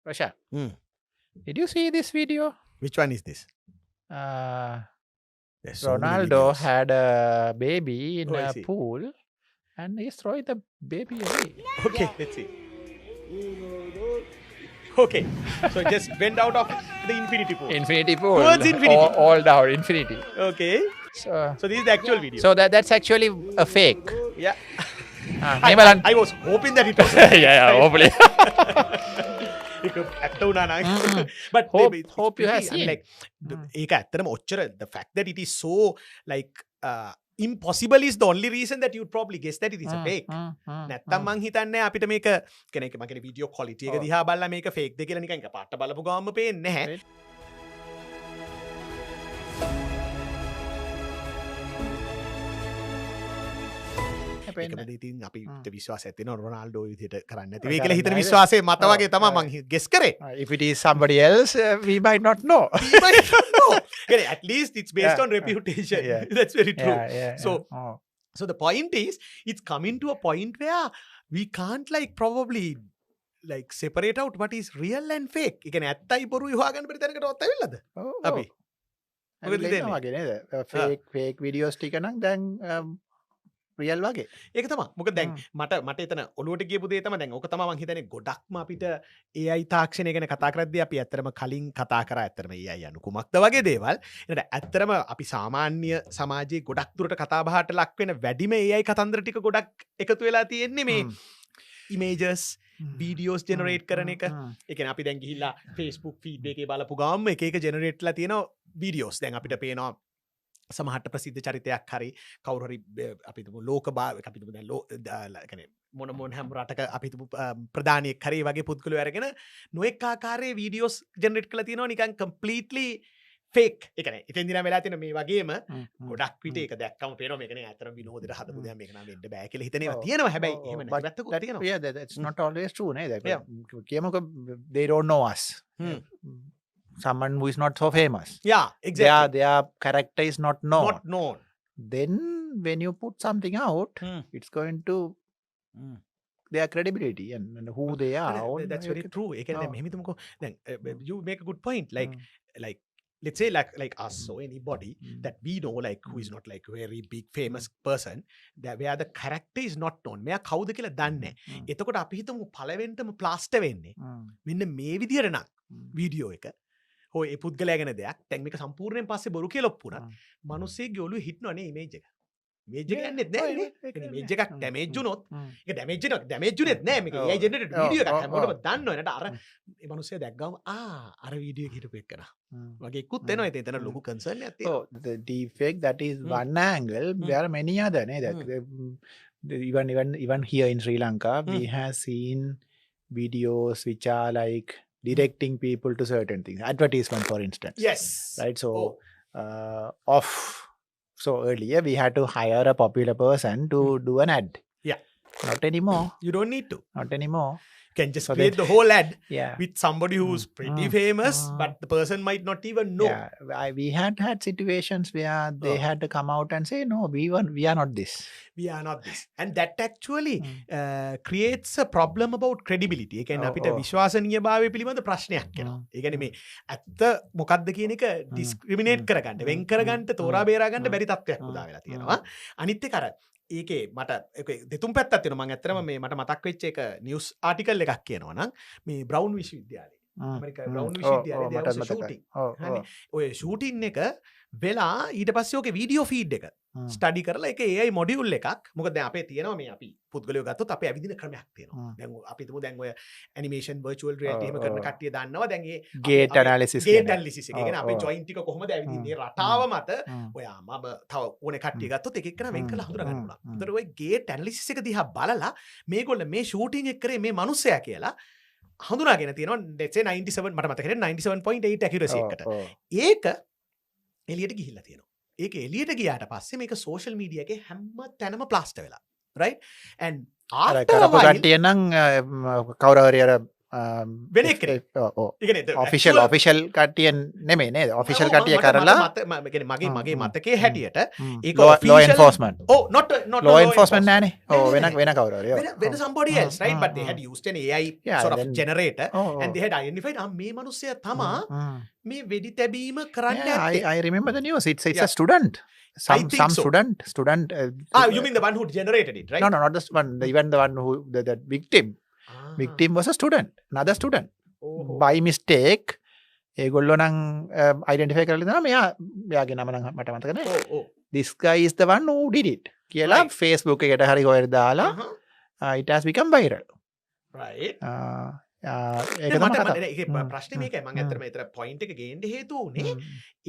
Roshan, Hmm. did you see this video? Which one is this? Uh, There's so many Ronaldo videos. had a baby in Oh, I a see. pool and he's throwing the baby away. Okay, let's see. Okay, so it just went out of the infinity pool. Infinity pool. Towards infinity. All down, infinity. Okay, So, so this is the actual video. so that's actually a fake. yeah, Nemalan. I was hoping that it was. yeah, hopefully. ඇත්ත වුණා නම්. But Hope you have I mean, seen. like ඒක ඇත්තටම ඔච්චර the fact that it is so like impossible is the only reason that you'd probably guess that it is a fake. නැත්තම් මං හිතන්නේ අපිට මේක කෙනෙක් මගේ වීඩියෝ ක්වොලිටි එක දිහා බලලා මේක ෆේක්ද කියලා නිකන් එකපාරට බලපු ගමන්ම පේන්නේ නැහැ. ඒකම ඉතින් අපිට විශ්වාසයක් තියෙනවා රොනාල්ඩෝ විදිහට කරන්න නැති වෙයි කියලා හිතන විශ්වාසය මත වගේ තමයි මං ගෙස් කරේ. If it is somebody else, we might not know. At least it's based on reputation. Yeah. That's very true. Yeah. So Oh. So the point is, it's coming to a point where we can't like probably like separate out what is real and fake. You can ඇත්තයි බොරුයි හොයාගන්න බැරි තැනකට ඔත් ඇවිල්ලාද? අපි. මොකද දෙන්නේ? වගේ නේද? fake videos ටික නම් දැන් real වගේ. ඒක තමයි. මොකද දැන් මට එතන ඔලුවට ගියපු දේ තමයි දැන් ඕක තමයි මං හිතන්නේ ගොඩක්ම අපිට AI තාක්ෂණය ගැන කතා කරද්දී අපි ඇත්තටම කලින් කතා කරා ඇත්තටම AI යනු කුමක්ද වගේ දේවල්. එතන ඇත්තටම අපි සාමාන්‍ය සමාජයේ ගොඩක් දුරට කතා බහට ලක් වෙන වැඩිම AI කතන්දර ටික ගොඩක් එකතු වෙලා තියෙන්නේ මේ images videos generate කරන එක. ඒ කියන්නේ අපි දැන් ගිහිල්ලා Facebook feed එකේ බලපු ගාම එක එක generate ලා තියෙන videos දැන් අපිට පේනවා සමහට ප්‍රසිද්ධ චරිතයක් හරි කවුරු හරි අපිට ලෝක අපිට දැන් මොන හැම රටක අපිට ප්‍රධානියෙක් හරි වගේ පුද්ගලයෝ අරගෙන නොඑක ආකාරයේ වීඩියෝස් ජෙනරේට් කරලා තියෙනවා නිකන් කම්ප්ලීට්ලි ෆේක්. ඒ කියන්නේ ඉතින් දිනා වෙලා තියෙන මේ වගේම ගොඩක් විට ඒක දැක්කම පේනවා මේක නේ අතර විනෝදෙට හදපු දෙයක් මේක නම් වෙන්න බෑ කියලා හිතන ඒවා තියෙනවා. හැබැයි එහෙම නැත්නම් තියෙනවා. Yeah, that's not always true නේද? කියමුකෝ they don't know us. Someone who is not so famous. Yeah, exactly. Their character is not known. Not known. Then when you put something out, it's going to their credibility and who they are. That's very true. ඒ කියන්නේ මෙහෙම හිතමුකෝ දැන් you make a good point like let's say like us or anybody that we know like who is not like very big famous person that where the character is not known මෙයා කවුද කියලා දන්නේ නැහැ. එතකොට අපි හිතමු පළවෙනිටම plaster වෙන්නේ මෙන්න මේ විදියට නම් වීඩියෝ එක හොය ඒ පුද්ගලයා ගැන දෙයක් දැන් මේක සම්පූර්ණයෙන් පස්සේ බොරු කියලා ඔප්පුණා මිනිස්සෙක්ගේ ඔළුවේ හිටනවනේ ඉමේජ් එක. ඉමේජ් එක යන්නේත් නැහැ නේ. ඉමේජ් එකක් ඩැමේජ් වුණොත් ඒක ඩැමේජ් වුණෙත් නැහැ මේක AI ජෙනරේටඩ් වීඩියෝ එකක් හැමෝටම දන්නව නේද අර ඒ මිනිස්සයා දැක්ගම අර වීඩියෝ එක හිටපු එකන වගේ එක්කුත් එනවා ඉතින් එතන ලොකු කන්සර්න් එකක් තියෙනවා. So the deepfake that is one angle. There are many other even here in Sri Lanka we have seen videos which are like directing people to certain things, advertisement for instance. Yes, right. So so earlier we had to hire a popular person to do an ad. Yeah, not anymore. You don't need to. Not anymore. You can just create the whole ad yeah with somebody who's pretty famous but the person might not even know. We had situations where they had to come out and say no, we are not this. We are not this. And that actually creates a problem about credibility. ඒ කියන්නේ අපිට විශ්වාසනීයභාවය පිළිබඳ ප්‍රශ්නයක් එනවා. ඒ කියන්නේ මේ ඇත්ත මොකක්ද කියන එක ඩිස්ක්‍රිමිනේට් කරගන්න, වෙන් කරගන්න, තෝරා බේරා ගන්න බැරි තත්ත්වයක් උදා වෙලා තියෙනවා. අනිත් එක අර ඒකේ මට දෙතුන් පැත්තක් තියෙනවා. මම ඇත්තටම මේ මට මතක් වෙච්ච එක නිවුස් ආටිකල් එකක් කියනවා නම් මේ බ්‍රවුන් විශ්වවිද්‍යාලයේ ඇමරිකාවේ බ්‍රවුන් විශ්වවිද්‍යාලයේ there was a shooting. හරි. ඔය ෂූටින් එක වෙලා ඊට පස්සේ ඔකේ වීඩියෝ ෆීඩ් එක ස්ටඩි කරලා ඒක AI මොඩියුල් එකක්. මොකද දැන් අපේ තියෙනවා මේ අපි පුද්ගලයෝ ගත්තොත් අපේ ඇවිදින ක්‍රමයක් තියෙනවා. දැන් අපි හිතමු දැන් ඔය ඇනිමේෂන් virtual reality එහෙම කරන කට්ටිය දන්නවා. දැන් ඒ gait analysis එක. ඒ කියන්නේ අපේ joint එක කොහොමද ඇවිදින්නේ රටාව මත ඔයා මම තව ඕනේ කට්ටිය ගත්තොත් එක එකන වෙන් කරලා හඳුනා ගන්න පුළුවන්. ඒතර ඔය gait analysis එක දිහා බලලා මේගොල්ල මේ ෂූටින් එක කරේ මේ මිනිස්සයා කියලා හඳුනාගෙන තියෙනවා. let's say 97 මට මතක හිටින්නේ 97.8 accuracy එකට. ඒක එලියට ගිහිල්ලා තියෙනවා. ඒක එලියට ගියාට පස්සේ මේක සෝෂල් මීඩියා එකේ හැම තැනම ප්ලාස්ටර් වෙලා. right? and after a while කට්ටිය නම් කවුරු හරි අර වෙන එක්කෙනෙක්. ඒ කියන්නේ ඔෆිෂල් ඔෆිෂල් කට්ටියෙන් නෙමෙයි නේද? ඔෆිෂල් කට්ටිය කරලා මගේ මතකයේ හැටියට ඒක law official- enforcement. Oh, not law enforcement නෑනේ. ඔව් නෑ, වෙන නෑ. වෙන කවුරු හරි. when somebody else, right? But they had used an AI Yeah, sort of then- generator, Oh, and they had identified මේ මිනිස්සයා තමා මේ වෙඩි තැබීම කරන්න Yeah, ඇත්තේ. I remember the news. It's Yeah. a student. Some think so. student. You mean the one who generated it, right? No, not the one. Even the one who the victim. Ah. Victim was a student. Another student. Oh. By mistake. ඒගොල්ලෝ නම් identify කරලා දෙනවා මෙයාගේ නම නම් මට මතක නැහැ. Oh. This guy is the one who did it. කියලා Right. Facebook එකට හරි කොහෙද දාලා Uh-huh. it has become viral. Right. ඒක තමයි කතාව. ඒක ප්‍රශ්නේ මේකයි මම ඇත්තටම ඒතර පොයින්ට් එක ගේන්න හේතුව උනේ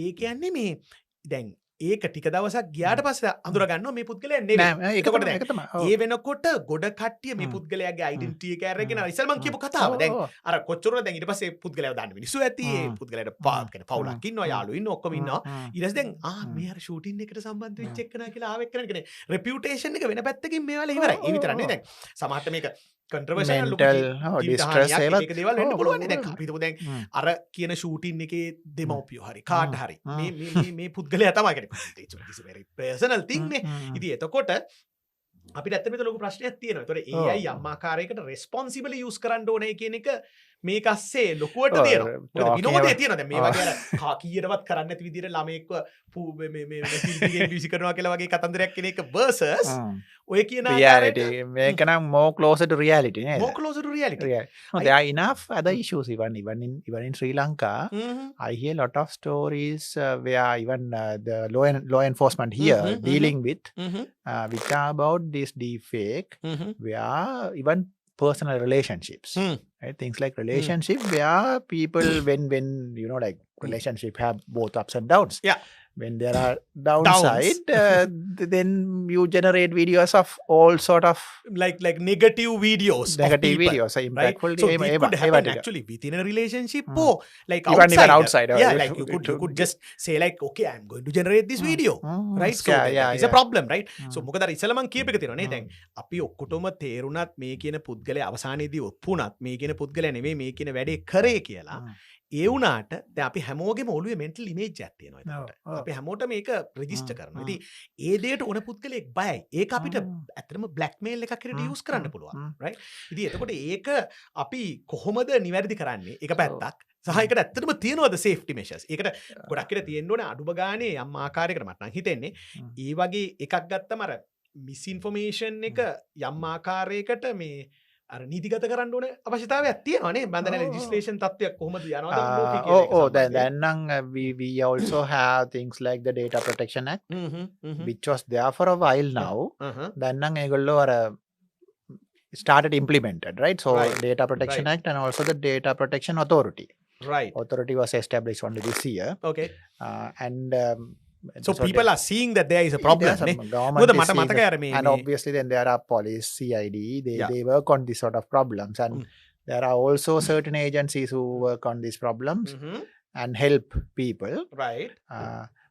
ඒ කියන්නේ මේ දැන් ඒක ටික දවසක් ගියාට පස්සේ අඳුර ගන්නවා මේ පුද්ගලයා නෙවෙයි. නෑ ඒක එතකොට තමයි දැන් ඒක තමයි. ඔව්. ඒ වෙනකොට ගොඩ කට්ටිය මේ පුද්ගලයාගේ ඩෙන්ටිටි එක අරගෙන ඉස්සෙල් මම කියපු කතාව දැන් ඔව්. අර කොච්චරද දැන් ඊට පස්සේ පුද්ගලයාව දාන්න මිනිස්සු ඇති ඒ පුද්ගලයාට කියන්නේ පවුලක් ඉන්නවා යාළුවෝ ඉන්නවා ඔක්කොම ඉන්නවා ඊට පස්සේ දැන් මේ අර ෂූටින් එකට සම්බන්ධ වෙච්ච එක්කනා කියලා ආවෙක් කරන කියන්නේ රෙපියුටේෂන් එක වෙන පැත්තකින් මේවල ඉවරයි ඒ විතරක් නේ දැන් සමහරට මේක කන්ට්‍රවර්ෂල් Mental, distress ඒවත්. ඒක දේවල් වෙන්න ඔව්, පුළුවන් නේ ඔව්, දැන් ඔව්. අපි හිතමු දැන් හ්ම්. අර කියන ෂූටින් එකේ දෙමව්පියෝ හරි කාට හරි මේ පුද්ගලයා තමයි කියන්නේ it's very personal thing නේ ඉතින් එතකොට අපිට ඇත්තටම මෙතන ලොකු ප්‍රශ්නයක් තියෙනවා. ඒතකොට AI යම් ආකාරයකට responsible use කරන්න ඕනේ කියන එක මේක ASCII ලොකුවට ඔව්, තියෙනවා. මොකද talking විනෝදේ about- තියෙනවා. දැන් මේ ඔව්. වගේ අර කීයටවත් කරන්නේ නැති විදිහට ළමෙක්ව මේ පිළිගන්නේ විසි කරනවා කියලා වගේ කතන්දරයක් කියන එක versus ඔය කියන reality මේක නම් more closer to reality නේද? more closer to reality. Reality. No, there are enough other issues even in Sri Lanka. Mhm. I hear a lot of stories where even the law enforcement here Mhm, dealing with Mhm. which are about this deep fake Mhm. where even personal relationships Mm. right things like relationship where people when you know like relationship have both ups and downs Yeah. when there are downside then you generate videos of all sort of like negative videos of negative people, videos so right? impactful So it could happen ටික. actually within a relationship Mm. or like Even outside. outside, Yeah, or like it you could could- just say like, okay, I'm going to generate this video. Right? So Yeah, yeah, it's a yeah. problem, right? Mm. So මොකද අර ඉස්සෙල්ලා මං කියප එක තියෙනවා නේ දැන් අපි ඔක්කොටම තේරුණත් මේ කියන පුද්ගලයා අවසානයේදී ඔප්පුණත් මේ කියන පුද්ගලයා නෙවෙයි මේ කියන වැඩේ කරේ කියලා ඒ වුණාට දැන් අපි හැමෝගෙම ඔළුවේ mental image එකක් තියෙනවා එතකොට. ඔව්, ඔව්. අපි හැමෝටම මේක රෙජිස්ටර් Mm, කරනවා. mm. ඉතින් ඒ දෙයට ඕන පුද්ගලෙක් බයයි. ඒක අපිට Mm. ඇත්තටම blackmail එකක් හැටියට Mm, use කරන්න mm, පුළුවන්. mm. right? ඉතින් එතකොට ඒක අපි කොහොමද නිවැරදි කරන්නේ? ඒක පැත්තක්. සහ ඒකට ඇත්තටම තියෙනවද safety measures? ඒකට ගොඩක් විට තියෙන්න ඕනේ අඩුම ගානේ යම් ආකාරයකට මට නම් හිතෙන්නේ Mm. ඒ වගේ එකක් ගත්තම අර misinformation එක යම් ආකාරයකට මේ අර නීතිගත කරන්න ඕන අවශ්‍යතාවයක් තියෙනවා නේ බන්ධන ඔව්, ඔව්. legislation තත්ත්වයක් කොහොමද යනවද ලෝකේ කියන එක then සම්බන්ධයෙන්. then we also have things like the Data Protection Act Mhm, mhm. which was there for a while now Uh-huh. then නම් ඒගොල්ලෝ අර started implemented right so Right, Data Protection right. Act and also the Data Protection Authority Right. was established only this year Okay. and So people are seeing that there is a problem නේ. government මොකද is මට seeing මතකයි අර මේ and obviously then there are police CID Yeah. they work on this sort of problems and there are also certain agencies who work on these problems Mhm. and help people Right.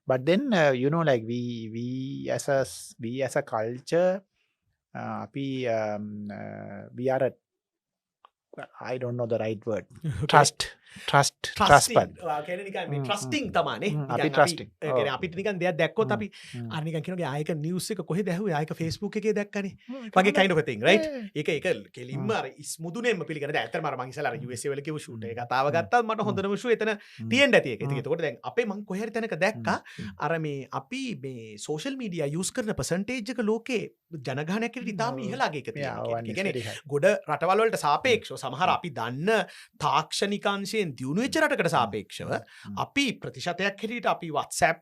but then you know like we as a culture we are a I don't know the right word trust Trusting. කියන්නේ නිකන් මේ trusting තමානේ. අපි trusting. කියන්නේ අපිට නිකන් දෙයක් දැක්කොත් අපි Mm. අර නිකන් කියනවා ආයක නිවුස් එක කොහෙද ඇහුවේ ආයක Facebook එකේ දැක්කනේ. වගේ kind of a thing, right? ඒක කෙලින්ම අර ඉස්මුදුනේම පිළිගන්න. දැන් ඇත්තටම අර මං ඉස්සලා අර USA වල කිව්ව ෂූට් එක කතාව ගත්තත් මට හොඳටම ෂූ එතන තියෙන්න ඇති ඒක. ඉතින් එතකොට දැන් අපේ මං කොහේ හරි තැනක දැක්කා අර මේ අපි මේ social media use කරන percentage එක ලෝකේ ජනගහනයක් කියලා ඉතාලම ඉහළගේ එක තියෙනවා. ඒ කියන්නේ ගොඩ රටවල් වලට සාපේක්ෂව සමහර අපි දන්න තාක්ෂණික අංශයෙන් දියුණු වෙච්ච රටකට සාපේක්ෂව අපි ප්‍රතිශතයක් හැටියට අපි WhatsApp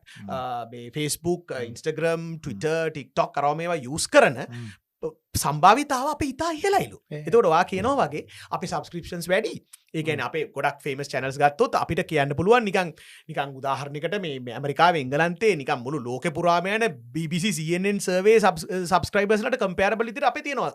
මේ Facebook Instagram Twitter TikTok කරව මේවා use කරන සම්භාවිතාව අපේ ඉතා ඉහළයිලු. එතකොට ඔයා කියනවා වගේ අපි subscriptions වැඩි. ඒ කියන්නේ අපේ ගොඩක් famous channels ගත්තොත් අපිට කියන්න පුළුවන් නිකන් උදාහරණයකට මේ ඇමරිකාවේ එංගලන්තේ නිකන් මුළු ලෝකෙ පුරාම යන BBC CNN survey subscribers ලට comparable විදිහට අපේ තියෙනවා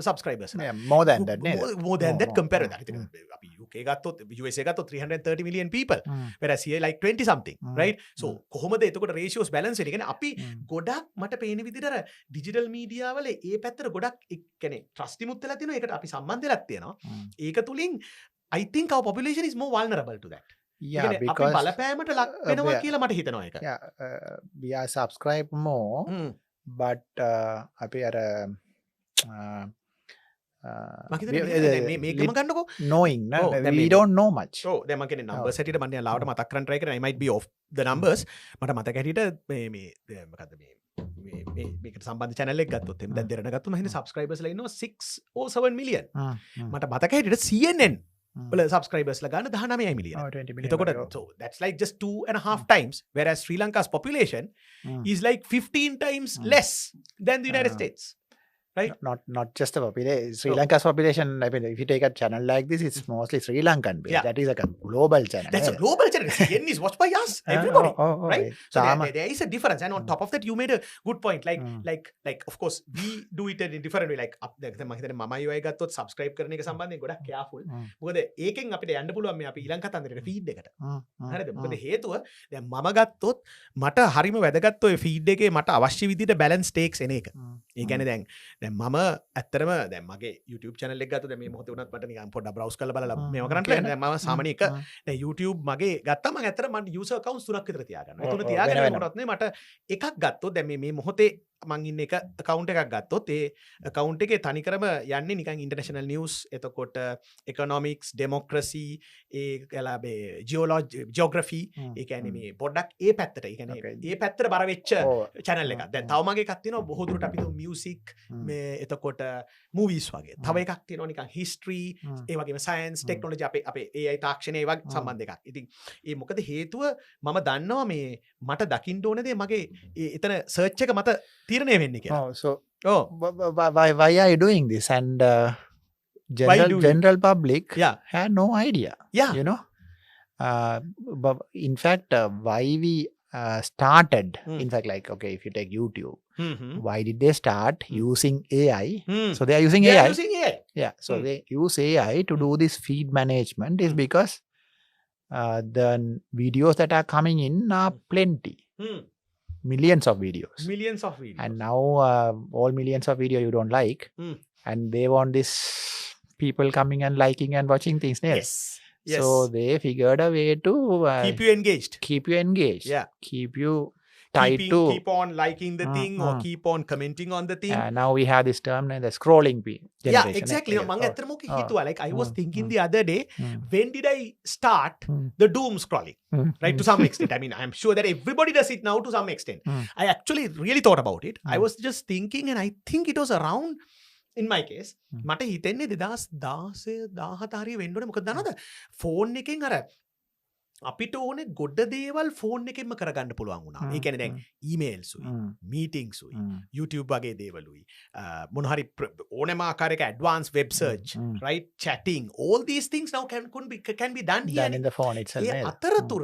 subscribers. more than that නේද? More than that compare with that. අපි UK ගත්තොත් USA ගත්තොත් 330 million people. Whereas here like 20 something, right? So කොහොමද එතකොට ratios balance වෙන්නේ? කියන්නේ අපි ගොඩක් මට පේන විදිහට අර digital media වල ඒ පැත්තට ගොඩක් කියන්නේ trust ඉමුත් වෙලා තියෙනවා. ඒකට අපි සම්බන්ධ වෙලා තියෙනවා. ඒක තුලින් I think our population is more vulnerable to that. Yeah, අපි because බලපෑමට ලක් වෙනවා yeah. කියලා මට හිතනවා එක. yeah, we are subscribe more, but අපි අර මම හිතන්නේ මේකම ගන්නකෝ. knowing Oh, that we may- don't know much. ඔව් දැන් මම කියන්නේ numbers හැටියට මම දැන් ලාවට මතක් කරන්න try කරනවා. I might be off the numbers. මට මතක හැටියට මේ මොකද්ද මේකට සම්බන්ධ channel එකක් ගත්තොත් එහෙනම් දැන් දෙරණ ගත්තොත් මම හිතන්නේ subscribers ලා ඉන්නවා 6 or 7 million. මට මතක හැටියට CNN වල subscribers ලා ගන්න 19 million. 20 million. එතකොට so that's like just 2.5 times, whereas Sri Lanka's population is like 15 times less than the United States. Right? Not just the population. Sri Oh. Lanka's population, I mean, if you take a channel like this, it's mostly Sri Lankan based. Yeah. That is like a global channel. That's a global channel. CNN is watched by us, everybody. Right? So there is a difference, and on top of that, you made a good point. Like of course, we do it in a different way. Like මම හිතන්නේ මම UI ගත්තොත් subscribe කරන එක සම්බන්ධයෙන් ගොඩක් careful. මොකද ඒකෙන් අපිට යන්න පුළුවන් මේ අපි ඊළඟ කතන්දරේට feed එකට. හරිද? මොකද හේතුව දැන් මම ගත්තොත් මට හරිම වැදගත් ඔය feed එකේ මට අවශ්‍ය විදිහට balance stakes එන එක. ඒ කියන්නේ දැන් මම ඇත්තරම දැන් මගේ YouTube channel එක ගත්තොත් දැන් මේ මොහොතේ වුණත් මට නිකන් පොඩ්ඩක් browse කරලා බලලා මේව කරන්න කියලා දැන් මම සාමාන්‍ය එක දැන් YouTube මගේ ගත්තා මම ඇත්තට මම user accounts 3ක් විතර තියාගන්නවා. ඒ තුන තියාගෙන මොකටවත් නේ මට එකක් ගත්තොත් දැන් මේ මොහොතේ මං ඉන්න එක account එකක් ගත්තොත් ඒ account එකේ තනිකරම යන්නේ නිකන් international news, එතකොට economics, democracy, ඒ කලාබේ geography, ඒ කියන්නේ මේ පොඩ්ඩක් ඒ පැත්තට ඒ කියන්නේ ඒ පැත්තට බර වෙච්ච channel එකක්. දැන් තව මගේ එකක් තියෙනවා බොහෝ දුරට අපි music, මේ එතකොට movies වගේ. තව එකක් තියෙනවා නිකන් history, ඒ වගේම science, technology අපේ AI තාක්ෂණය ඒ වගේ සම්බන්ධ එකක්. ඉතින් ඒ මොකද හේතුව මම දන්නවා මේ මට දකින්න ඕන දේ මගේ එතන search එක මත තීරණය වෙන්නේ කියලා. So why are you doing this? And general public had no idea. Yeah. You know, but in fact, why we started, in fact, like, okay, if you take YouTube, why did they start using AI? So they are using AI. Using AI. Yeah. So they use AI to do this feed management is because the videos that are coming in are plenty. Millions of videos. And now all millions of video you don't like. And they want this people coming and liking and watching things there. Yes. So they figured a way to keep you engaged. Yeah. Keep you tied to. Keep on liking the thing or keep on commenting on the thing. Now we have this term, the scrolling generation. Yeah, exactly. Like I was thinking the other day, when did I start the doom scrolling? Right, to some extent. I mean, I'm sure that everybody does it now to some extent. I actually really thought about it. I was just thinking, and I think it was around, in my case, මට හිතෙන්නේ 2016 හරි වෙන්න ඕනේ. මොකද දන්නවද? Phone එකෙන් අර අපිට ඕනේ ගොඩ දේවල් ෆෝන් එකෙන්ම කරගන්න පුළුවන් වුණා. ඒ කියන්නේ දැන් emails උයි, meetings උයි, YouTube වගේ දේවලුයි, මොන හරි ඕනෑම ආකාරයක advanced web search, right, chatting, all these things now can be done here. Done in the phone itself. ඒ අතරතුර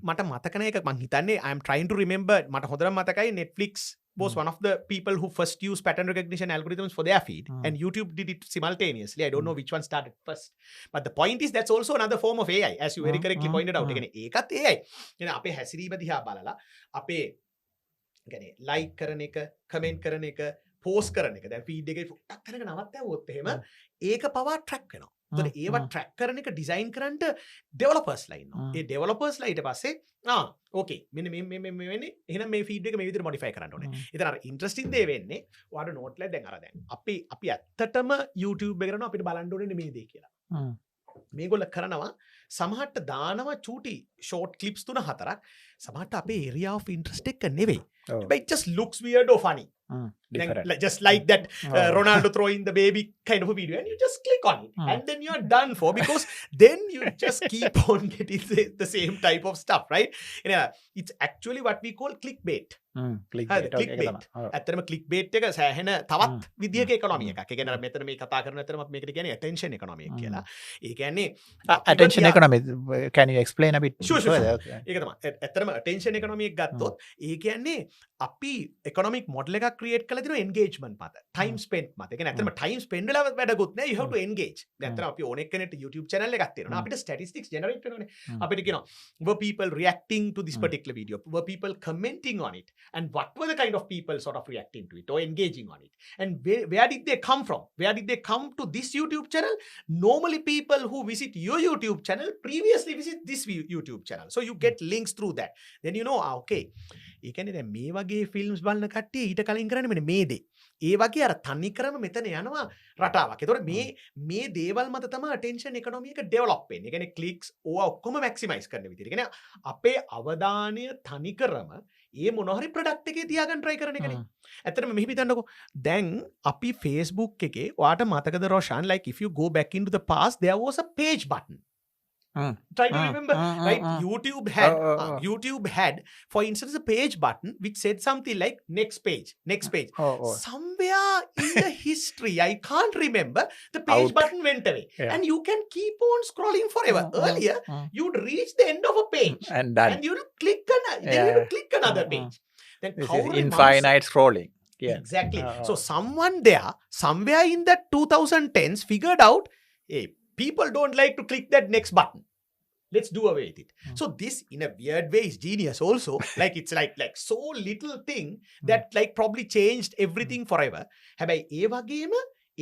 මට මතක නැහැ එක මං හිතන්නේ I am trying to remember මට හොඳටම මතකයි Netflix was one of the people who first used pattern recognition algorithms for their feed, and YouTube did it simultaneously. I don't know which one started first, but the point is that's also another form of AI, as you very correctly pointed out. ඒකත් AI. අපේ හැසිරීම දිහා බලලා අපේ කියන්නේ like කරන එක, comment කරන එක, post කරන එක, දැන් feed එකේ ටක් කරගෙන නවත්තවුවොත් එහෙම ඒක පවා track වෙනවා. ඒතකොට ඒවා track කරන එක design කරන්න developers ලා ඉන්නවා. ඒ developers ලා ඊට පස්සේ ඕකේ මෙන්න මේ වෙන්නේ එහෙනම් මේ feed එක මේ විදිහට modify කරන්න ඕනේ. ඉතින් අර interesting දේ වෙන්නේ ඔයාලට note ලා දැන් අර දැන් අපි ඇත්තටම YouTube එක කරනවා අපිට බලන්න ඕනේ මේ දේ කියලා. මේගොල්ල කරනවා සමහරට දානවා චූටි short clips 3-4ක් සමහරට අපේ area of interest එක නෙවෙයි. But it just looks weird or funny. Just like that Ronaldo throwing the baby kind of a video, and you just click on it and then you're done for, because then you just keep on getting the same type of stuff, right? It's actually what we call clickbait. ඇත්තටම clickbait එක සෑහෙන තවත් විදිහක economy එකක්. ඒ කියන්නේ මෙතන මේ කතා කරන අතරම අපි මේකට කියන්නේ attention economy එක කියලා. ඒ කියන්නේ attention economy, can you explain a bit? Sure. ඒක තමයි. ඇත්තටම attention economy එක ගත්තොත් ඒ කියන්නේ අපි economic model එකක් create කරලා තියෙනවා engagement මත, time spent මත. ඒ කියන්නේ ඇත්තටම time spend වෙලා වැඩකුත් නෑ, you have to engage. දැන් ඇත්තටම අපි ඕන එක්කෙනෙක්ට YouTube channel එකක් තියෙනවා. අපිට statistics generate වෙනවනේ. අපිට කියනවා were people reacting to this particular video, were people commenting on it, and what were the kind of people sort of reacting to it or engaging on it, and where did they come from, where did they come to this YouTube channel. Normally people who visit your YouTube channel previously visit this YouTube channel, so you get links through that. Then you know, okay, ඒ කියන්නේ දැන් මේ වගේ films බලන කට්ටිය ඊට කලින් කරන්නේ මෙන්න මේ දේ. ඒ වගේ අර තනිකරම මෙතන යනවා රටාවක්. ඒතකොට මේ දේවල් මත තමයි attention economy එක develop වෙන්නේ. ඒ කියන්නේ clicks ඕවා ඔක්කොම maximize කරන විදිහට. ඒ කියන්නේ අපේ අවධානය තනිකරම ඒ මොන හරි product එකේ තියාගන්න try කරන එකනේ. ඇත්තටම මෙහි හිතන්නකෝ. දැන් අපි Facebook එකේ ඔයාට මතකද Roshan, like if you go back into the past there was a page button. Try to remember, right? YouTube had, for instance, a page button which said something like next page. Somewhere in the history, I can't remember, the page button went away. And you can keep on scrolling forever. Earlier, you'd reach the end of a page and you'd click another page. Then infinite scrolling. Exactly. So someone there, somewhere in the 2010s, figured out, hey, people don't like to click that next button. Let's do away with it. So this, in a weird way, is genius also. Like it's like so little thing that like probably changed everything forever. හැබැයි ඒ වගේම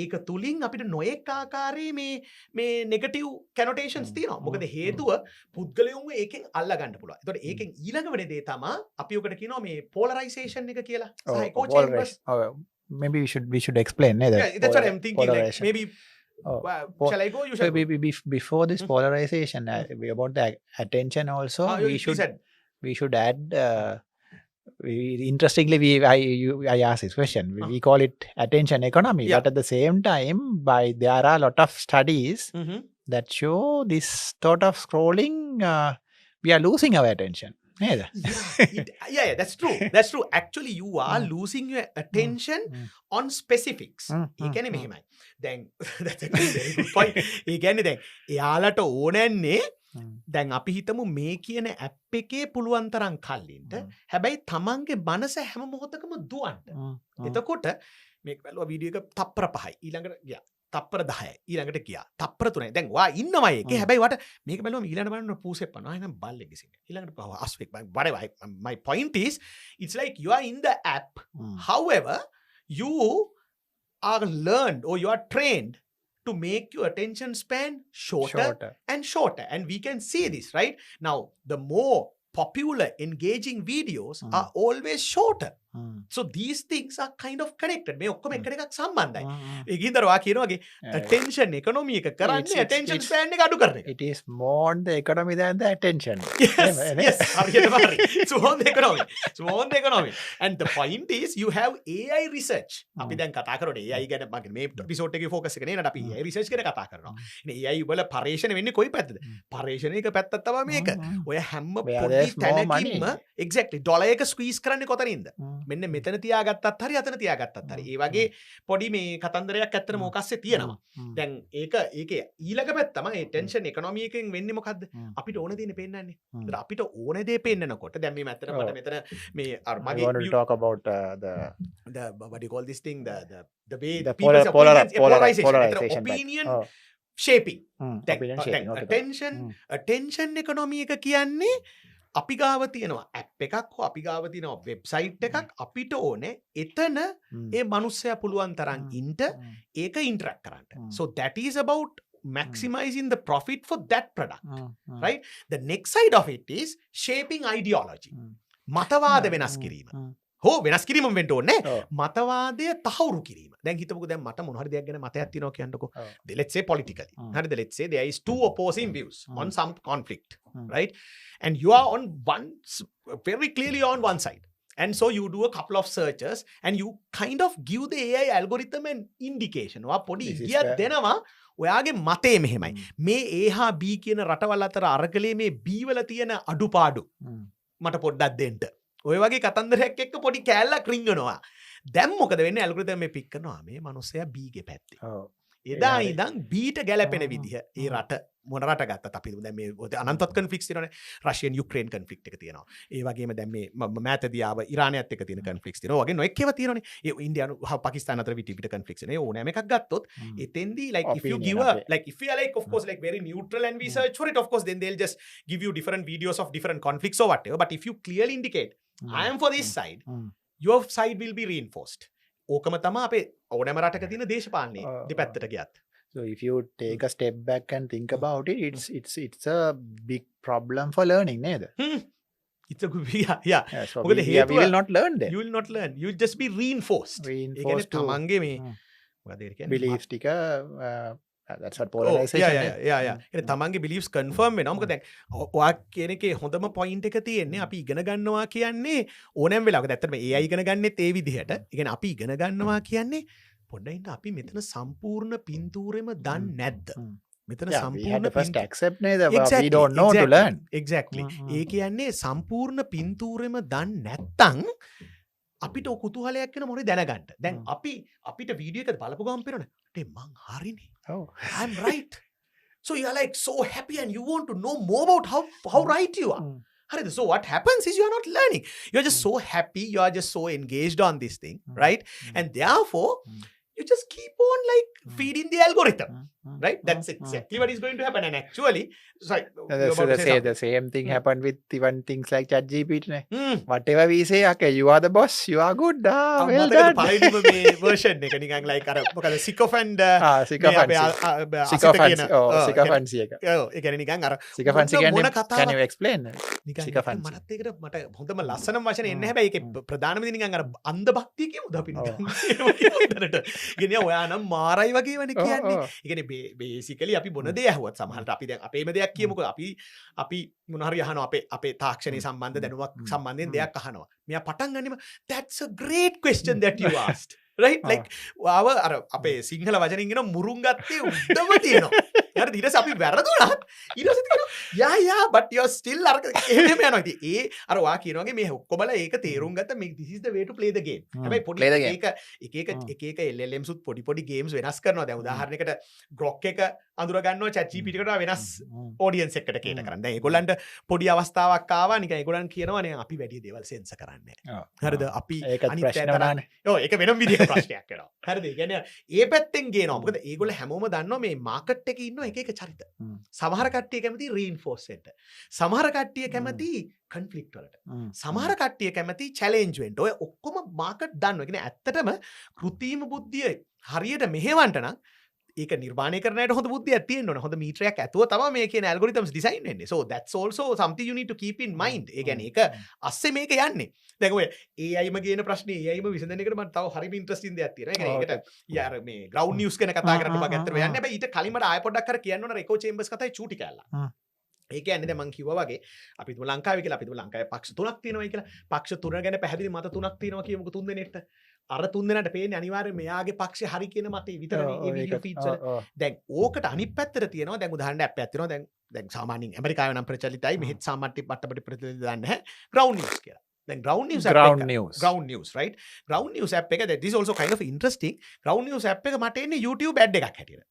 ඒක තුලින් අපිට නොඑක ආකාරයේ මේ negative connotations තියෙනවා. මොකද හේතුව පුද්ගලයන්ව ඒකෙන් අල්ල ගන්න පුළුවන්. ඒතකොට ඒකෙන් ඊළඟ වෙන දේ තමයි අපි ඔකට කියනවා මේ polarization එක කියලා. Maybe we should explain. That's what I'm thinking. Like, maybe shall I go? You shall before this polarization, about the attention also, we should add. Interestingly, I asked this question. We call it attention economy, but at the same time, there are a lot of studies that show this sort of scrolling. We are losing our attention. Yeah, that's true. That's true. Actually, you are losing your attention on specifics. ඒ කියන්නේ මෙහෙමයි. දැන් that's a very good point. ඒ කියන්නේ දැන් එයාලට ඕනන්නේ දැන් අපි හිතමු මේ කියන ඇප් එකේ පුළුවන් තරම් කල්ලින්ට. හැබැයි තමන්ගේ මනස හැම මොහොතකම දුවන්න. එතකොට මේක බැලුවා වීඩියෝ එක තප්පර 5යි. ඊළඟට ගියා. තප්පර 10යි. ඊළඟට ගියා. තප්පර 3යි. දැන් වා ඉන්නවා ඒකේ. හැබැයි වට මේක බැලුවම ඊළඟට බලන්න පූසෙක් පනවා. එහෙනම් බල්ලෙක් ගිසින්. ඊළඟට අස්වෙක්. whatever. My point is, it's like you are in the app. However, you are learned or you are trained to make your attention span shorter and shorter. And we can see this, right? Now, the more popular engaging videos are always shorter. So these things are kind of connected. මේ ඔක්කොම එකට එකක් සම්බන්ධයි. ඒකින්ද ඔයා කියන වගේ attention economy එක කරන්නේ attention span එක අඩු කරන එක. It is more on the economy than the attention. Yes. හරියට හරි. It's more on the economy. It's more on the economy. And the point is, you have AI research. අපි දැන් කතා කරන්නේ AI ගැන. මගේ මේ episode එකේ focus එක නේ නේද අපි AI research ගැන කතා කරනවා. ඉතින් AI වල පරීක්ෂණ වෙන්නේ කොයි පැත්තද? පරීක්ෂණයක පැත්තක් තමයි මේක. ඔය හැම පොඩි තැනකින්ම exactly ඩොලර් එක ස්ක්වීස් කරන්නේ කොතනින්ද? මෙන්න මෙතන තියාගත්තත් හරි අතන තියාගත්තත් හරි. ඒ වගේ පොඩි මේ කතන්දරයක් ඇත්තටම මොකස්සේ තියෙනවා. දැන් ඒකේ ඊළඟ පැත්ත තමයි ටෙන්ෂන් එකොනොමි එකෙන් වෙන්නේ මොකද්ද? අපිට ඕන දේනේ පෙන්නන්නේ. ඒතර අපිට ඕන දේ පෙන්නනකොට දැන් මේ මැත්තට මට මෙතන මේ අර මගේ I want to talk about the what do you call this thing, the way the polarization opinion shaping. attention economy එක කියන්නේ අපි ගාව තියෙනවා ඇප් එකක් හෝ අපි ගාව තියෙනවා වෙබ්සයිට් එකක් අපිට ඕනේ එතන ඒ මනුස්සයා පුළුවන් තරම් ඉන්ට ඒක ඉන්ටරැක්ට් කරන්න. So that is about maximizing the profit for that product. Right? The next side of it is shaping ideology. මතවාද වෙනස් කිරීම. හෝ වෙනස් කිරීම වෙන්න ඕනේ. මතවාදය තහවුරු කිරීම. දැන් හිතමුකෝ දැන් මට මොන හරි දෙයක් ගැන මතයක් තියෙනවා කියන්නකෝ. Let's say politically. හරිද? Let's say there is two opposing views on some conflict. Right? And you are on very clearly on one side. And so you do a couple of searches and you kind of give the AI algorithm an indication. ඔයා පොඩි ඉගියක් දෙනවා ඔයාගේ මතේ මෙහෙමයි. මේ A හා B කියන රටවල් අතර අරගලේ මේ B වල තියෙන අඩුපාඩු මට පොඩ්ඩක් දෙන්න. ඔය වගේ කතන්දරයක් එක්ක පොඩි කෑල්ලක් රිංගනවා. දැන් මොකද වෙන්නේ? ඇල්ගොරිතම් මේ පික් කරනවා මේ මනුස්සයා B ගේ පැත්තේ. එදා ඉඳන් බීට ගැලපෙන විදිහ ඒ රට මොන රට ගත්තත් අපි දැන් මේ අනන්තවත් කන්ෆ්ලික්ට්ස් තියෙනවානේ. රෂියන් යුක්‍රේන් කන්ෆ්ලික්ට් එක තියෙනවා. ඒ වගේම දැන් මේ මෑතදී ආව ඉරානයත් එක්ක තියෙන කන්ෆ්ලික්ට්ස් තියෙනවා. වගේ නොඑක් ඒවා තියෙනවානේ. ඒ ඉන්දියානු පාකිස්තාන අතර විටිපිට කන්ෆ්ලික්ට්ස් නේ. ඕනෑම එකක් ගත්තොත් එතෙන්දී like if you give a like if you are like of course like very neutral and we search for it, of course then they'll just give you different videos of different conflicts or whatever. But if you clearly indicate I am for this side. Your side will be reinforced. ඕකම තමයි අපේ ඕනෑම රටක තියෙන දේශපාලනයේ දෙපැත්තට ගියත්. So if you take a step back and think about it, it's a big problem for learning, nේද? It's a good, yeah. So මොකද we will not learn then. You will not learn. You will just be reinforced. Reinforced to තමන්ගේ මේ මොකද ඒක කියන්නේ? beliefs ටික that's what polarization is. ඒ තමන්ගේ beliefs confirm වෙනවා. මොකද දැන් ඔයා කියන එකේ හොඳම point එක තියෙන්නේ අපි ඉගෙන ගන්නවා කියන්නේ ඕනෑම වෙලාවක. ඇත්තටම AI ඉගෙන ගන්නෙත් ඒ විදිහට. ඒ කියන්නේ අපි ඉගෙන ගන්නවා කියන්නේ පොඩ්ඩක් අපි මෙතන සම්පූර්ණ පින්තූරෙම දන්නේ නැද්ද? මෙතන Yeah, we had සම්පූර්ණ to first accept නේද? Exactly, We don't know to exactly, learn. exactly. ඒ කියන්නේ සම්පූර්ණ පින්තූරෙම දන්නේ නැත්තම් අපිට කුතුහලයක් වෙන මොකද දැනගන්න. දැන් අපිට වීඩියෝ එකද බලපු ගමන් පේනවනේ මං හරිනේ. Oh. I'm right. So you are like so happy and you want to know more about how right you are. Harida. So what happens is you are not learning. You are just so happy. You are just so engaged on this thing, right? And therefore, you just keep on like feeding the algorithm, right? That's exactly what is going to happen. And actually, sorry, The same thing happened with even things like ChatGPT. Whatever we say, okay, you are the boss, you are good. Well done. පළවෙනිම මේ version එක නිකන් like අර මොකද sycophant sycophancy එක. ඒ කියන්නේ නිකන් අර Sycophancy මොන කියන්නේ කතාවක්? can you explain? නිකන් sycophancy. මටත් ඒකට මට හොඳම ලස්සනම වචනේ එන්නේ හැබැයි ඒකේ ප්‍රධානම දේ නිකන් අර අන්ධ භක්තිය කියමුද අපි නිකන් ඒකට. කියන්නේ ඔයා නම් මාරයි වගේවනේ කියන්නේ. ඒ කියන්නේ basically අපි බොන දේ ඇහුවත් සමහරට අපි දැන් අපේම දෙයක් කියමුකෝ අපි මොන හරි අහනවා අපේ තාක්ෂණයේ සම්බන්ධ දැනුමක් සම්බන්ධයෙන් දෙයක් අහනවා. මෙයා පටන් ගන්නෙම that's a great question that you asked. Right? Like වාව අර අපේ සිංහල වචනින් කියන මුරුන් ගත්තේ උඩම තියෙනවා. ඊට ඊට අපි වැරදුණා. ඊට පස්සේ කියනවා yeah but you're still අර එහෙම යනවා. ඉතින් ඒ අර වා කියන වගේ මේ ඔක්කොමලා ඒක තේරුම් ගත්ත මේ this is the way to play the game. හැබැයි පොඩි එක LLMs උත් පොඩි games වෙනස් කරනවා. දැන් උදාහරණයකට Grok එක අඳුර ගන්නවා ChatGPT එකට වෙනස් audience එකකට කේට කරන්න. දැන් ඒගොල්ලන්ට පොඩි අවස්ථාවක් ආවා නිකන් ඒගොල්ලන් කියනවා නේ අපි වැඩි දේවල් සෙන්ස කරන්නේ නැහැ. හරිද? අපි ඒකත් ප්‍රශ්න වුණානේ. ඔව් ඒක වෙනම විදිහක ප්‍රශ්නයක් වෙනවා. හරිද? ඒ කියන්නේ ඒ පැත්තෙන් ගේනවා. මොකද ඒගොල්ලෝ හැමෝම දන්නවා මේ මාකට් එකේ ඉන්න එක චරිත. සමහර කට්ටිය කැමති reinforce වෙන්න. සමහර කට්ටිය කැමති conflict වලට. සමහර කට්ටිය කැමති challenge වෙන්න. ඔය ඔක්කොම මාකට් දන්නවා. ඒ කියන්නේ ඇත්තටම කෘත්‍රිම බුද්ධිය හරියට මෙහෙවන්න නම් ඒක නිර්මාණය කරන්නට හොඳ බුද්ධියක් තියෙන්න ඕන. හොඳ මීටරයක් ඇතුව තමයි මේ කියන algorithms design වෙන්නේ. So that's also something you need to keep in mind. ඒ කියන්නේ ඒක අස්සේ මේක යන්නේ. දැන් ඔය AI ම ගේන ප්‍රශ්නේ AI ම විසඳන එකට මට තව හරිම ඉන්ටරෙස්ටිං දෙයක් තියෙනවා. ඒ කියන්නේ ඒකට යාර මේ ground news ගැන කතා කරන්න බග ඇත්තට යන්නේ. හැබැයි ඊට කලින් මට ආයෙ පොඩ්ඩක් අර කියන්න ඕන රෙකෝ චේම්බර්ස් කතාවේ චූටි කැල්ල. ඒ කියන්නේ දැන් මම කිව්වා වගේ අපි තුම ලංකාවේ කියලා අපි තුම ලංකාවේ පක්ෂ තුනක් තියෙනවායි කියලා. පක්ෂ තුන ගැන පැහැදිලි මත තුනක් තියෙනවා කියමුකෝ තුන් දෙනෙක්ට. අර තුන් දෙනාට පේන්නේ අනිවාර්යයෙන් මෙයාගේ පක්ෂේ හරි කියන මතේ විතරනේ මේ වීඩියෝ ෆීඩ්ස් වල. දැන් ඕකට අනිත් පැත්තට තියෙනවා දැන් උදාහරණයක් අප්පයක් තියෙනවා දැන් සාමාන්‍යයෙන් ඇමරිකාවේ නම් ප්‍රචලිතයි මෙහෙත් සාමාන්‍ය මට්ටමට ප්‍රචලිත දන්නේ නැහැ ground news කියලා. දැන් ground news right? ground news app එක that is also kind of interesting. ground news app එක මට එන්නේ YouTube ad එකක් හැටියට.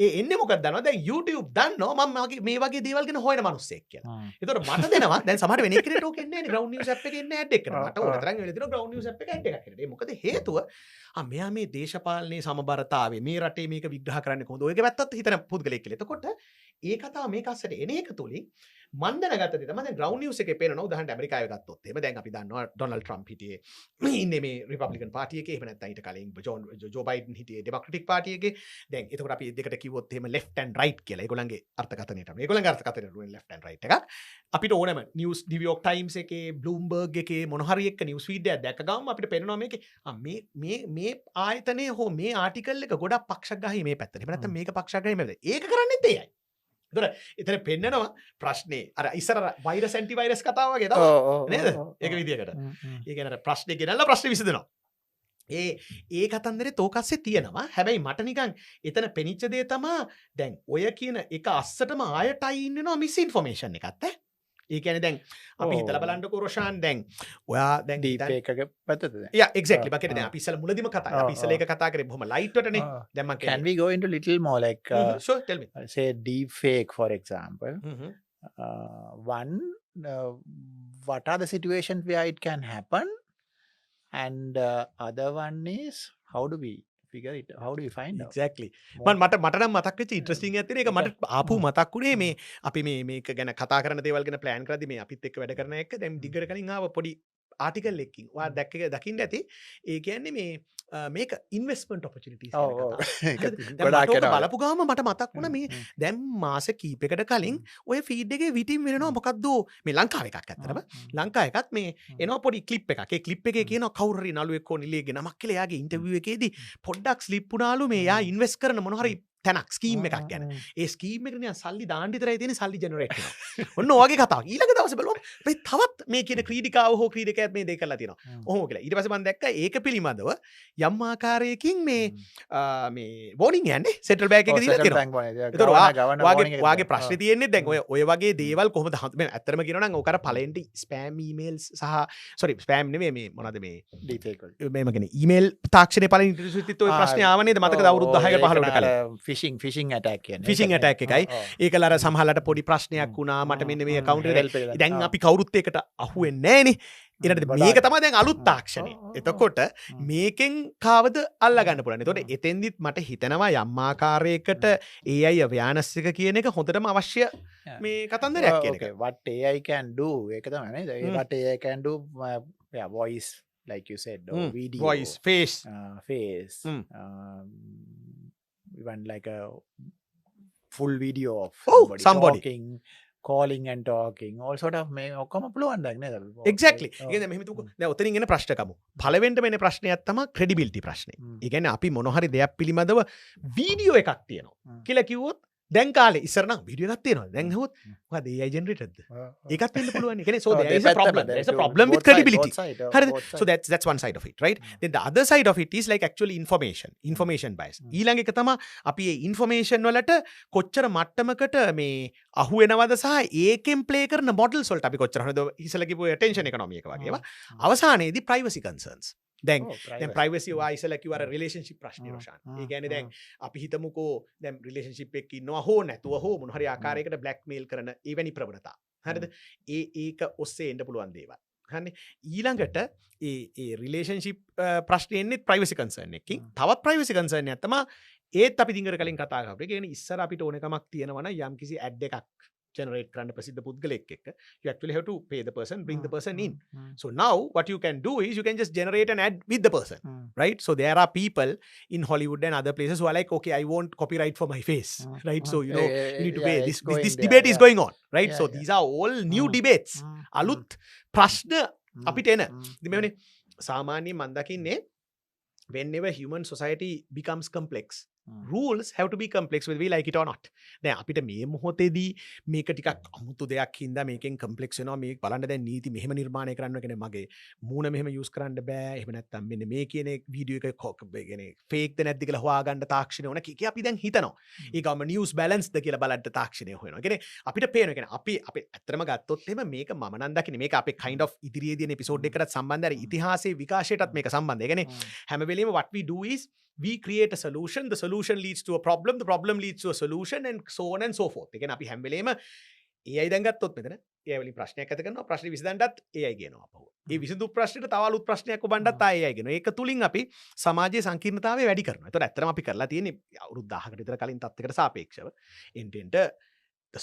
ඒ එන්නේ මොකක්ද දන්නවද? දැන් YouTube දන්නවා මම මේ වගේ දේවල් ගැන හොයන මිනිස්සෙක් කියලා. ඒතකොට මට දෙනවා දැන් සමහර වෙන කෙනෙක්ට ඕක එන්නේ නැහැ නේ ground news app එකේ එන්නේ ad එකකට. මට ඕක තරම් වෙලා තියෙනවා ground news app එක ad එකක් හැටියට. ඒ මොකද හේතුව මෙයා මේ දේශපාලනයේ සමබරතාවය මේ රටේ මේක විග්‍රහ කරන්න කොහොමද? ඔයගේ පැත්තත් හිතන පුද්ගලයෙක් කියලා. එතකොට ඒ කතාව මේක අස්සට එන එක තුලින් මම දැනගත්ත දේ තමයි දැන් ground news එකේ පේනවා උදාහරණයක් ඇමරිකාවේ ගත්තොත් එහෙම දැන් අපි දන්නවා ඩොනල්ඩ් ට්‍රම්ප් හිටියේ ඉන්නේ මේ රිපබ්ලිකන් පාර්ටි එකේ එහෙම නැත්නම් ඊට කලින් ජෝ බයිඩන් හිටියේ ඩෙමොක්‍රැටික් පාර්ටි එකේ දැන් එතකොට අපි දෙකට කිව්වොත් එහෙම left and right කියලා ඒගොල්ලන්ගේ අර්ථකථනයට ඒගොල්ලන්ගේ අර්ථකථනයට left and right එකක් අපිට ඕනම නිවුස් නිව්යෝක් ටයිම්ස් එකේ බ්ලූම්බර්ග් එකේ මොන හරි එක නිවුස් ෆීඩ් එකක් දැක්ක ගමන් අපිට පේනවා මේකේ මේ ආයතනයේ හෝ මේ ආටිකල් එක ගොඩක් පක්ෂග්‍රාහී මේ පැත්තට එහෙම නැත්නම් මේක පක්ෂග්‍රාහී මේ පැත්තට ඒක කරන්නේත් ඒයි එතන පෙන්නනවා ප්‍රශ්නේ අර ඉස්සර වෛරස් ඇන්ටි වෛරස් කතාව වගේ තමයි නේද? ඒක විදියකට. ඒ කියන්නේ අර ප්‍රශ්නේ ගෙනල්ලා ප්‍රශ්නේ විසඳනවා. ඒ කතන්දරේ තෝකස්සේ තියෙනවා. හැබැයි මට නිකන් එතන පෙනිච්ච දේ තමයි දැන් ඔය කියන එක අස්සටම ආයටයි ඉන්නවා මිස් ඉන්ෆර්මේෂන් එකත් ඈ. ඒ කියන්නේ දැන් අපි හිතලා බලන්නකෝ රොෂාන් දැන් ඔයා දැන් ඩීප් එකක පැත්තද දැන් යා එක්සැක්ට්ලි බකේ දැන් අපි ඉස්සලා මුලදිම කතා අපි ඉස්සලා ඒක කතා කරේ බොහොම ලයිට් වටනේ දැන් මම can we go into little more like sure tell me say deep fake for example one what are the situations where it can happen and other one is how do we figure it how do we find out exactly මට නම් මතක් වෙච්ච interesting එකක් තියෙන ඒක මට ආපහු මතක් වුණේ මේ අපි මේක ගැන කතා කරන දේවල් ගැන ප්ලෑන් කරද්දි මේ අපිත් එක්ක වැඩ කරන එක දැන් දිගට කලින් ආව පොඩි ආටිකල් එකකින් වා දකින්න ඇති ඒ කියන්නේ මේක ඉන්වෙස්ට්මන්ට් ඔපචුනිටිස් බලපු ගාම මට මතක් වුණ මේ දැම් මාස කීපකට කලින් ඔය ෆීඩ් එකේ විටින් වෙනවා මොකක්ද මේ ලංකාව එකක් ඇත්තරම ලංකා එකත් මේ එනවා පොඩි ක්ලිප් එකක් ඒ ක්ලිප් එකේ කියන කවුරු නළුවෙක් හෝ නිලියෙක් නමක් කියලා එයාගේ ඉන්ටර්විව් එකේදී පොඩ්ඩක් ස්ලිප් වුණාලු මේ යා ඉන්වෙස්ට් කරන මොන හරි තැනක් ස්කීම් එකක් ගැන ඒ ස්කීම් එකට නිකන් සල්ලි දාන්න විතරයි තියෙන්නේ සල්ලි ජෙනරේට් වෙනවා ඔන්න ඔයගේ කතාවක් ඊළඟ දවසේ බලුවම මේ තවත් මේ කියන ක්‍රීඩිකාව හෝ ක්‍රීඩකයාත් මේ දේ කරලා තියෙනවා ඔහොම කියලා ඊට පස්සේ මම දැක්කා ඒක පිළිබඳව යම් ආකාරයකින් මේ වෝනින් යන්නේ සෙන්ට්‍රල් බැංක් එක දීලා තියෙනවා වාගේ ප්‍රශ්නේ තියෙන්නේ දැන් ඔය වගේ දේවල් කොහොමද ඇත්තටම කියනවා නම් ඕක අර පළවෙනි ස්පෑම් ඊමේල්ස් සහ සෝරි ස්පෑම් නෙමෙයි මේ මොනවද මේ ඩීපේක් මේම කියන්නේ ඊමේල් තාක්ෂණේ පළවෙනි ඉන්ට්‍රොඩියුස් වෙච්ච ඔය ප්‍රශ්නේ ආව නේද මතකද අවුරුදු 10ක 15කට කලින් ෆිෂිං ඇටැක් කියන්නේ ෆිෂිං ඇටැක් එකයි ඒකල අර සමහරලට පොඩි ප්‍රශ්නයක් වුණා මට මෙන්න මේ account එක දැන් අපි කවුරුත් ඒකට අහු වෙන්නේ නැහනේ ඊට මේක තමයි දැන් අලුත් තාක්ෂණය එතකොට මේකෙන් කාවද අල්ලා ගන්න පුළුවන් එතකොට එතෙන්දිත් මට හිතෙනවා යම් ආකාරයකට AI awareness එක කියන එක හොඳටම අවශ්‍ය මේ කතන්දරයක් කියන එක what AI can do ඒක තමයි නේද what AI can do voice like you said video voice face even like a full video of somebody talking, calling and talking all sort of මේ ඔක්කොම පුළුවන් දැන් නේද exactly ඒ කියන්නේ මෙහෙම තුකෝ දැන් ඔතනින් එන ප්‍රශ්න කමු පළවෙනිම එන ප්‍රශ්නයක් තමයි credibility ප්‍රශ්නේ ඒ කියන්නේ අපි මොන හරි දෙයක් පිළිබඳව වීඩියෝ එකක් තියෙනවා කියලා කිව්වොත් දැන් කාලේ ඉස්සර නම් වීඩියෝ එකක් තියෙනවා දැන් හවොත් මොකද AI generated ඒකත් වෙන්න පුළුවන් ඒ කියන්නේ so there is a problem with credibility හරිද so that's one side of it right then the other side of it is like actually information bias ඊළඟ එක තමයි අපි මේ information වලට කොච්චර මට්ටමකට මේ අහු වෙනවද සහ ඒකෙන් ප්ලේ කරන මොඩල්ස් වලට අපි කොච්චර හරිද ඉස්සලා කිව්ව attention economy එක වගේ ඒවා අවසානයේදී privacy concerns දැන් ප්‍රයිවසි වායිසල කිව්ව රිලේෂන්ෂිප් ප්‍රශ්නේ රොෂාන් ඒ කියන්නේ දැන් අපි හිතමුකෝ දැන් රිලේෂන්ෂිප් එකක ඉන්නවා හෝ නැතුව හෝ මොන හරි ආකාරයකට බ්ලැක්මේල් කරන එවැනි ප්‍රවණතා හරිද ඒක ඔස්සේ එන්න පුළුවන් දේවල් හරිනේ ඊළඟට ඒ රිලේෂන්ෂිප් ප්‍රශ්නේ එන්නේ ප්‍රයිවසි කන්සර්න් එකකින් තවත් ප්‍රයිවසි කන්සර්න් එකක් තමයි ඒත් අපි දින්ගර කලින් කතා කරා ඒ කියන්නේ ඉස්සර අපිට ඕනකමක් තියෙනවා නම් යම් කිසි ඇඩ් එකක් generate කරන්න ප්‍රසිද්ධ පුද්ගලෙක් එක්ක you actually have to pay the person bring the person in so now what you can do is you can just generate an ad with the person right so there are people in Hollywood and other places who are like okay I want copyright for my face right so you know you need to pay this debate is going on right so these are all new debates aluth prashna අපිට එන ඉතින් මෙවනේ සාමාන්‍ය මන් දකින්නේ whenever human society becomes complex rules have to be complex whether we like it or not දැන් අපිට මේ මොහොතේදී මේක ටිකක් අමුතු දෙයක් හින්දා මේකෙන් කම්ප්ලෙක්ස් වෙනවා මේක බලන්න දැන් නීති මෙහෙම නිර්මාණය කරන්න කියන්නේ මගේ මූණ මෙහෙම යූස් කරන්න බෑ එහෙම නැත්නම් මෙන්න මේ කියන වීඩියෝ එක කියන්නේ ෆේක් ද නැද්ද කියලා හොයාගන්න තාක්ෂණය ඕන කී අපි දැන් හිතනවා ඒකම නිවුස් බැලන්ස් ද කියලා බලන්න තාක්ෂණය හොයනවා කියන්නේ අපිට පේනවා කියන්නේ අපි ඇත්තටම ගත්තොත් එහෙම මේක මම නම් දකින්නේ මේක අපේ kind of ඉදිරියේදී එන එපිසෝඩ් එකකට සම්බන්ධ අර ඉතිහාසයේ විකාශයටත් මේක සම්බන්ධයි. ඒ කියන්නේ හැම වෙලෙම what we do is we create a solution, the solution leads to a problem, the problem leads to a solution and so on and so forth. ඒ කියන්නේ අපි හැම වෙලෙම AI දැන් ගත්තොත් මෙතන AI වලින් ප්‍රශ්නයක් ඇති කරනවා ප්‍රශ්නේ විසඳන්නත් AI කියනවා අපහුව. ඒ විසඳු ප්‍රශ්නෙට තව අලුත් ප්‍රශ්නයක් ඔබන්නත් AI කියනවා. ඒක තුලින් අපි සමාජයේ සංකීර්ණතාවය වැඩි කරනවා. ඒතකොට ඇත්තටම අපි කරලා තියෙන්නේ අවුරුදු 1000කට විතර කලින් තත්ත්වයකට සාපේක්ෂව end the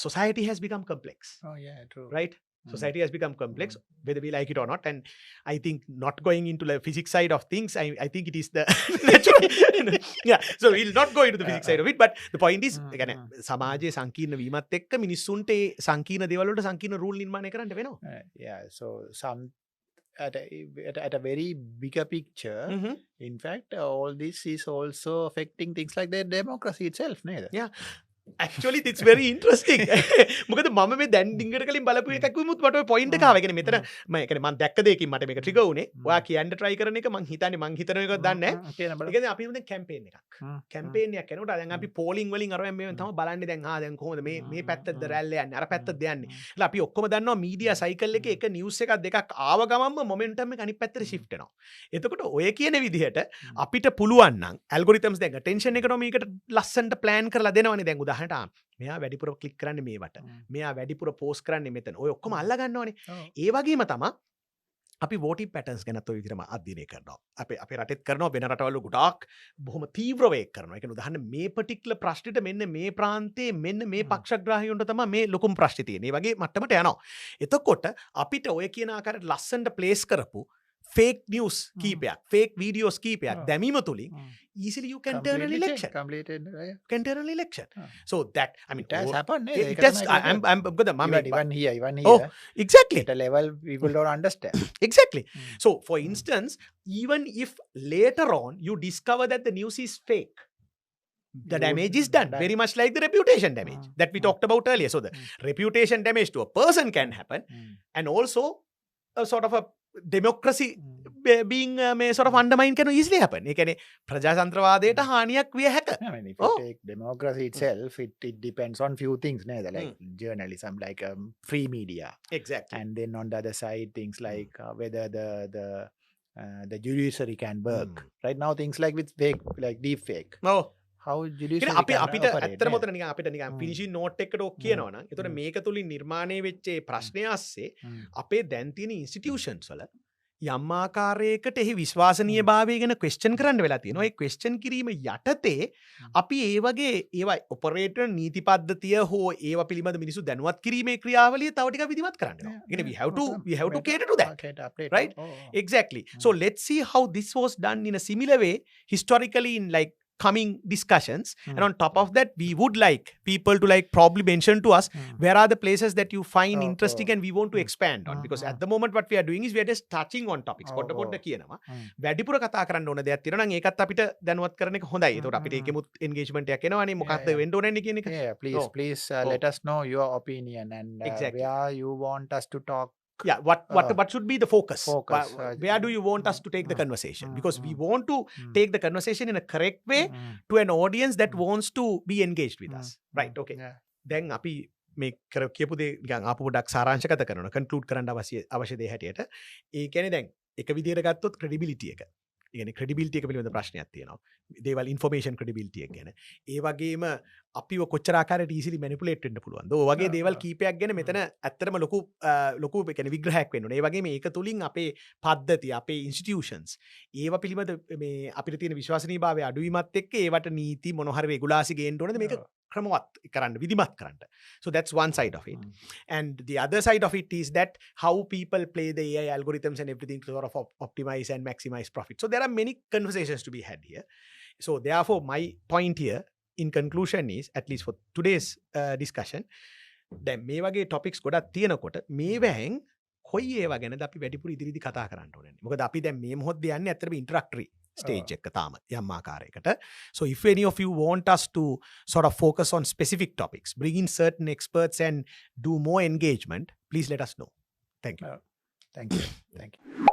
society has become complex. Oh yeah, true. Right? Society has become complex, whether we like it or not. And I think not going into the physics side of things, I think it is the natural. Yeah, so we'll not go into the physics side of it. But the point is, again, සමාජයේ සංකීර්ණ වීමත් එක්ක මිනිස්සුන්ට ඒ සංකීර්ණ දේවල් වලට සංකීර්ණ rule නිර්මාණය කරන්න වෙනවා. Yeah, so some at a very bigger picture, in fact, all this is also affecting things like the democracy itself, neda? Yeah. Actually it's very interesting. මොකද මම මේ දැන් ඩිංගර කලින් බලපු එකක් වුමුත් මට ඔය පොයින්ට් එක ආවා. ඒ කියන්නේ මෙතන මම ඒ කියන්නේ මම දැක්ක දෙයකින් මට මේක ට්‍රිගර් වුනේ. ඔයා කියන්න try කරන එක මං හිතන්නේ මං හිතන එකක් දන්නේ නැහැ. ඒ කියන්නේ අපි දැන් කැම්පේන් එකක්. කැම්පේන් එකක් කරනකොට දැන් අපි පෝලිං වලින් අරගෙන මේ තමයි බලන්නේ දැන් දැන් කොහොමද මේ පැත්තද රැල්ල යන්නේ අර පැත්තද යන්නේ. ඒලා අපි ඔක්කොම දන්නවා මීඩියා සයිකල් එකේ එක නිවුස් එකක් දෙකක් ආව ගමන්ම මොමන්ටම් එක අනිත් පැත්තට shift වෙනවා. එතකොට ඔය කියන විදිහට අපිට පුළුවන් නම් ඇල්ගොරිතම්ස් දැන් attention economy එකට ලස්සනට plan කරලා දෙනවනේ දැන් මෙයා වැඩිපුර ක්ලික් කරන්නේ මේවට මෙයා වැඩිපුර පෝස්ට් කරන්නේ මෙතන ඔය ඔක්කොම අල්ලා ගන්නවනේ ඒ වගේම තමයි අපි වෝටි පැටන්ස් ගැනත් ඔය විදිහටම අධ්‍යයනය කරනවා. අපේ රටෙත් කරනවා වෙන රටවල ගොඩාක් බොහොම තීව්‍රව ඒක කරනවා. ඒ කියන්නේ උදාහරණ මේ පර්ටිකුලර් ප්‍රශ්නෙට මෙන්න මේ ප්‍රාන්තයේ මෙන්න මේ පක්ෂග්‍රාහීන්ට තමයි මේ ලොකුම ප්‍රශ්නේ තියෙන්නේ. මේ වගේ මට්ටමට යනවා. එතකොට අපිට ඔය කියන ආකාරයට ලස්සනට ප්ලේස් කරපු fake news කීපයක්, fake videos කීපයක් දැමීම තුලින් easily you can turn an election. Can turn an election. So that, I mean, It has happened. it has, I'm good. Even here. Oh, exactly. At a level people don't understand. Exactly. So, for instance, even if later on you discover that the news is fake, the damage is done. Very much like the reputation damage that we talked about earlier. So, the reputation damage to a person can happen, and also a sort of a democracy being sort of undermined can easily happen. ඒ කියන්නේ ප්‍රජාතන්ත්‍රවාදයට හානියක් විය හැක. I mean, if you take democracy itself, it depends on few things, like journalism, like free media. Exactly. And then on the other side, things like whether the judiciary can work. Right now, things like with fake, like deep fake. Oh. How judiciary අපිට can operate. ඇත්තටම ඔතන නිකන් අපිට නිකන් finishing note එකකට ඔක් කියනවා නම් එතකොට මේක තුලින් නිර්මාණය වෙච්ච ඒ ප්‍රශ්නය ASCII අපේ දැන් තියෙන ඉන්ස්ටිටියුෂන්ස් වල යම් ආකාරයකට එහි විශ්වාසනීයභාවය ගැන ක්වෙස්චන් කරන්න වෙලා තියෙනවා. ඒ ක්වෙස්චන් කිරීම යටතේ අපි ඒ වගේ ඒවා ඔපරේටර් නීති පද්ධතිය හෝ ඒවා පිළිබඳ මිනිස්සු දැනුවත් කිරීමේ ක්‍රියාවලිය තව ටිකක් විධිමත් කරන්න වෙනවා. ඒ කියන්නේ we have to cater to that. Right? Exactly. So let's see how this was done in a similar way historically in like coming discussions, and on top of that we would like people to like probably mention to us where are the places that you find interesting and we want to expand on, because at the moment what we are doing is we are just touching on topics. පොඩ කියනවා වැඩිපුර කතා කරන්න ඕන දෙයක් තියෙනවා නම් ඒකත් අපිට දැනුවත් කරන එක හොඳයි. ඒකට අපිට ඒකෙමුත් engagement එකක් එනවනේ මොකක්ද වෙන්න ඕනන්නේ කියන එක. Yeah, please let us know your opinion and where you want us to talk. Yeah, what should be the focus? Where do you want us to take the conversation? Because we want to take the conversation in a correct way to an audience that wants to be engaged with us. Right, okay. Then අපි මේ කියපු දේ නිකන් ආපු පොඩක් සාරාංශගත කරනවා, කන්ක්ලූඩ් කරන්න අවශ්‍ය දේ හැටියට. ඒ කියන්නේ දැන් එක විදිහට ගත්තොත් credibility එක. ඒ කියන්නේ credibility එක පිළිබඳ ප්‍රශ්නයක් තියෙනවා. දේවල් information credibility එක ගැන. ඒ වගේම අපිව කොච්චර ආකාරයට easily manipulate වෙන්න පුළුවන්ද? ඔය වගේ දේවල් කීපයක් ගැන මෙතන ඇත්තටම ලොකු ඒ කියන්නේ විග්‍රහයක් වෙන්න ඕනේ. ඒ වගේම මේක තුලින් අපේ පද්ධති, අපේ institutions ඒවා පිළිබඳ මේ අපිට තියෙන විශ්වාසනීයභාවය අඩුවීමත් එක්ක ඒවට නීති මොන හරි රෙගුලාසි ගේන්න ඕනද මේක ක්‍රමවත් කරන්න, විධිමත් කරන්න. So that's one side of it. And the other side of it is that how people play the AI algorithms and everything to sort of optimize and maximize profit. So there are many conversations to be had here. So therefore my point here in conclusion is, at least for today's discussion, දැන් මේ වගේ topics ගොඩක් තියෙනකොට මේවෙන් කොයි ඒවා ගැනද අපි වැඩිපුර ඉදිරියේදී කතා කරන්න ඕනේ. මොකද අපි දැන් මේ මොහොතේ යන්නේ ඇත්තටම introductory stage එක තාම යම් ආකාරයකට. So if any of you want us to sort of focus on specific topics, bring in certain experts and do more engagement, please let us know. Thank you. Thank you.